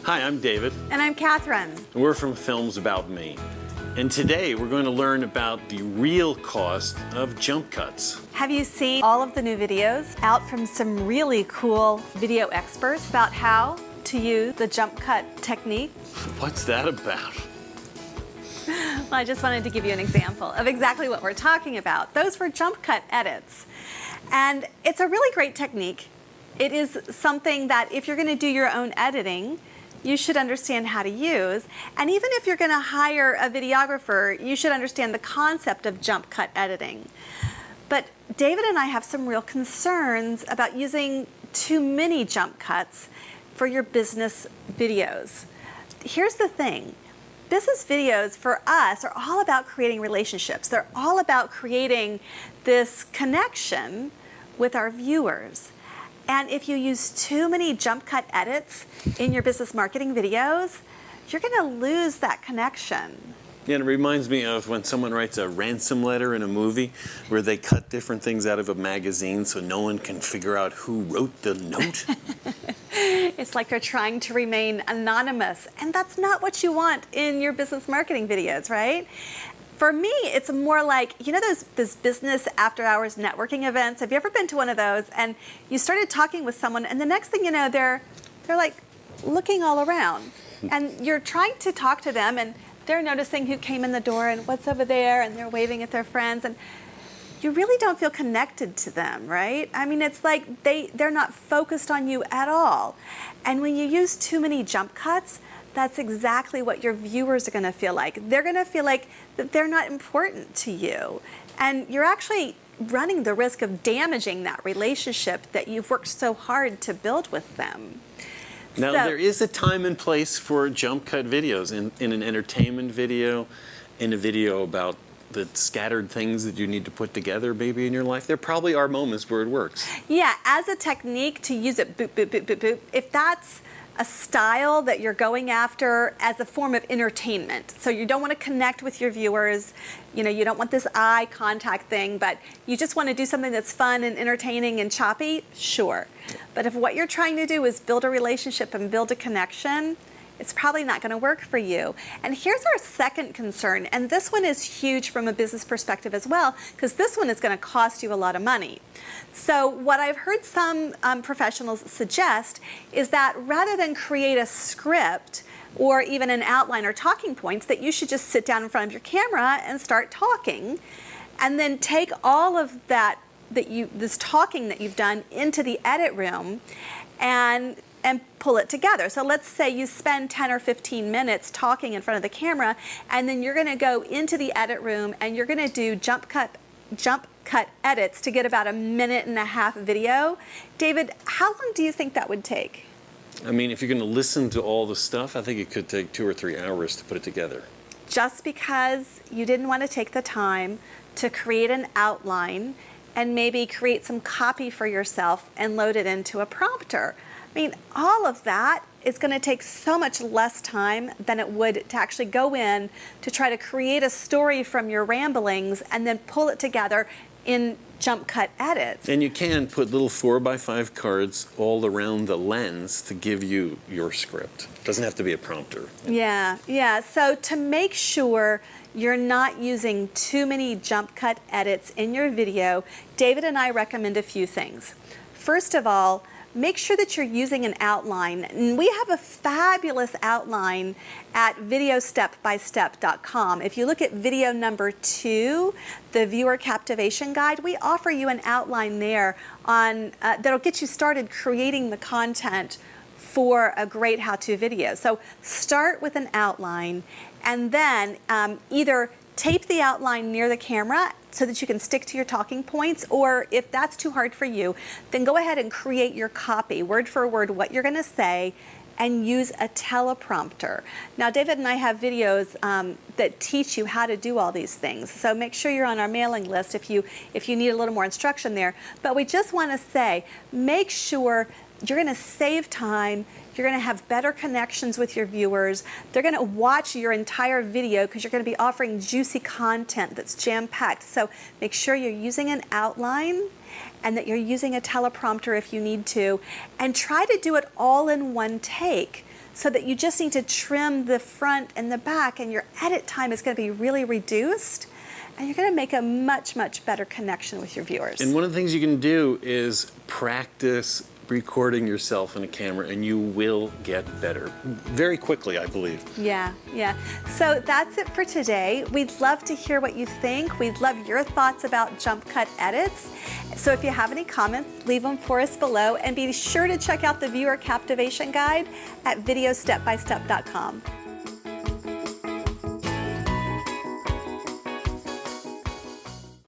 Hi, I'm David. And I'm Catherine. And we're from Films About Me. And today we're going to learn about the real cost of jump cuts. Have you seen all of the new videos out from some really cool video experts about how to use the jump cut technique? What's that about? Well, I just wanted to give you an example of exactly what we're talking about. Those were jump cut edits. And it's a really great technique. It is something that if you're going to do your own editing, you should understand how to use. And even if you're going to hire a videographer, you should understand the concept of jump cut editing. But David and I have some real concerns about using too many jump cuts for your business videos. Here's the thing. Business videos for us are all about creating relationships. They're all about creating this connection with our viewers. And if you use too many jump cut edits in your business marketing videos, you're going to lose that connection. Yeah, and it reminds me of when someone writes a ransom letter in a movie where they cut different things out of a magazine so no one can figure out who wrote the note. It's like they're trying to remain anonymous, and that's not what you want in your business marketing videos, right? For me, it's more like, you know those business after hours networking events? Have you ever been to one of those and you started talking with someone and the next thing you know, they're like looking all around and you're trying to talk to them and they're noticing who came in the door and what's over there and they're waving at their friends and you really don't feel connected to them, right? I mean, it's like they're not focused on you at all. And when you use too many jump cuts, that's exactly what your viewers are going to feel like. They're going to feel like that they're not important to you. And you're actually running the risk of damaging that relationship that you've worked so hard to build with them. Now, there is a time and place for jump cut videos in an entertainment video, in a video about the scattered things that you need to put together maybe in your life. There probably are moments where it works. Yeah, as a technique to use it, boop, boop, boop, boop, boop, if that's a style that you're going after as a form of entertainment. So you don't want to connect with your viewers, you know, you don't want this eye contact thing, but you just want to do something that's fun and entertaining and choppy, sure. But if what you're trying to do is build a relationship and build a connection, it's probably not going to work for you. And here's our second concern, and this one is huge from a business perspective as well, because this one is going to cost you a lot of money. So what I've heard some professionals suggest is that rather than create a script or even an outline or talking points, that you should just sit down in front of your camera and start talking, and then take all of this talking that you've done into the edit room and pull it together. So let's say you spend 10 or 15 minutes talking in front of the camera, and then you're going to go into the edit room and you're going to do jump cut edits to get about a 1.5 minute video. David, how long do you think that would take? I mean, if you're going to listen to all the stuff, I think it could take 2 or 3 hours to put it together. Just because you didn't want to take the time to create an outline and maybe create some copy for yourself and load it into a prompter. I mean, all of that is going to take so much less time than it would to actually go in to try to create a story from your ramblings and then pull it together in jump cut edits. And you can put little 4x5 cards all around the lens to give you your script. It doesn't have to be a prompter. Yeah. So to make sure you're not using too many jump cut edits in your video, David and I recommend a few things. First of all, make sure that you're using an outline. And we have a fabulous outline at videostepbystep.com. If you look at video number 2, the Viewer Captivation Guide, we offer you an outline there on that'll get you started creating the content for a great how-to video. So start with an outline and then either tape the outline near the camera so that you can stick to your talking points, or if that's too hard for you, then go ahead and create your copy, word for word, what you're going to say, and use a teleprompter. Now, David and I have videos that teach you how to do all these things, so make sure you're on our mailing list if you need a little more instruction there. But we just want to say, make sure you're going to save time. You're going to have better connections with your viewers. They're going to watch your entire video because you're going to be offering juicy content that's jam-packed. So make sure you're using an outline and that you're using a teleprompter if you need to, and try to do it all in one take so that you just need to trim the front and the back, and your edit time is going to be really reduced, and you're going to make a much, much better connection with your viewers. And one of the things you can do is practice recording yourself in a camera, and you will get better very quickly, I believe. Yeah. So that's it for today. We'd love to hear what you think. We'd love your thoughts about jump cut edits. So if you have any comments, leave them for us below, and be sure to check out the Viewer Captivation Guide at videostepbystep.com.